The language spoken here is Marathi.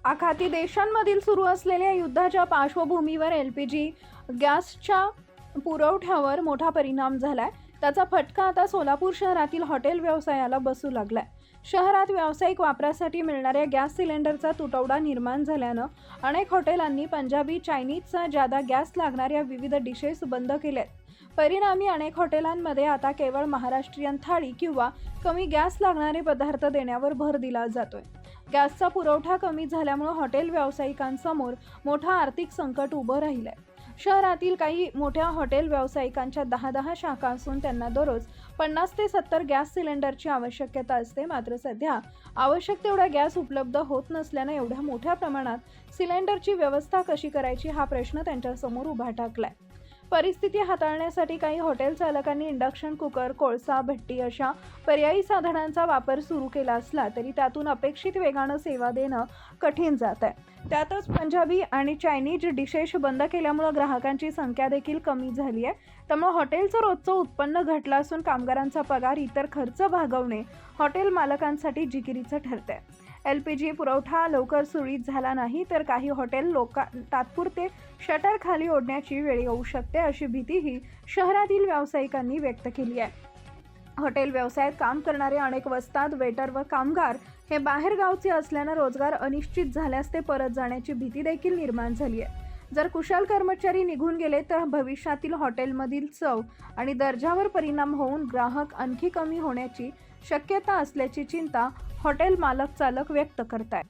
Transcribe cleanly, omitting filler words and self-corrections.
आखाती देशांमधील सुरू असलेल्या युद्धाच्या पार्श्वभूमीवर LPG गॅसच्या पुरवठ्यावर मोठा परिणाम झालाय। त्याचा फटका आता सोलापूर शहरातील हॉटेल व्यवसायाला बसू लागलाय। शहरात व्यावसायिक वापरासाठी मिळणाऱ्या गॅस सिलेंडरचा तुटवडा निर्माण झाल्यानं अनेक हॉटेलांनी पंजाबी, चायनीजचा जादा गॅस लागणाऱ्या विविध डिशेस बंद केल्यात। परिणामी अनेक हॉटेलांमध्ये आता केवळ महाराष्ट्रीयन थाळी किंवा कमी गॅस लागणारे पदार्थ देण्यावर भर दिला जातोय। गॅसचा पुरवठा कमी झाल्यामुळे हॉटेल व्यावसायिकांसमोर मोठा आर्थिक संकट उभं राहिलंय। शहरातील काही मोठ्या हॉटेल व्यावसायिकांच्या 10 शाखा असून त्यांना दररोज 50 ते 70 गॅस सिलेंडरची आवश्यकता असते। मात्र सध्या आवश्यक तेवढा गॅस उपलब्ध होत नसल्याने एवढ्या मोठ्या प्रमाणात सिलेंडरची व्यवस्था कशी करायची हा प्रश्न त्यांच्यासमोर उभा ठाकलाय। परिस्थिती हाताळण्यासाठी काही हॉटेल चालकांनी इंडक्शन कुकर, कोळसा, भट्टी अशा पर्यायी साधनांचा वापर सुरू केला असला तरी त्यातून अपेक्षित वेगानं सेवा देणं कठीण जात आहे। त्यातच पंजाबी आणि चायनीज डिशेस बंद केल्यामुळे ग्राहकांची संख्या देखील कमी झाली आहे। त्यामुळे हॉटेलचं रोजचं उत्पन्न घटलं असून कामगारांचा पगार, इतर खर्च भागवणे हॉटेल मालकांसाठी जिकिरीचं ठरतंय। LPG पुरवठा लवकर सुरळीत झाला नाही तर काही हॉटेल तात्पुरते शटर खाली ओढण्याची वेळ येऊ शकते, अशी भीतीही शहरातील व्यावसायिकांनी व्यक्त केली आहे। हॉटेल व्यवसायात काम करणारे अनेक वस्ताद, वेटर व कामगार हे बाहेर गावचे असल्यानं रोजगार अनिश्चित झाल्यास ते परत जाण्याची भीती देखील निर्माण झाली आहे। जर कुशल कर्मचारी निघून गेले तर भविष्यातील हॉटेलमधील चव आणि दर्जावर परिणाम होऊन ग्राहक आणखी कमी होण्याची शक्यता असल्याची चिंता हॉटेल मालक चालक व्यक्त करतायत।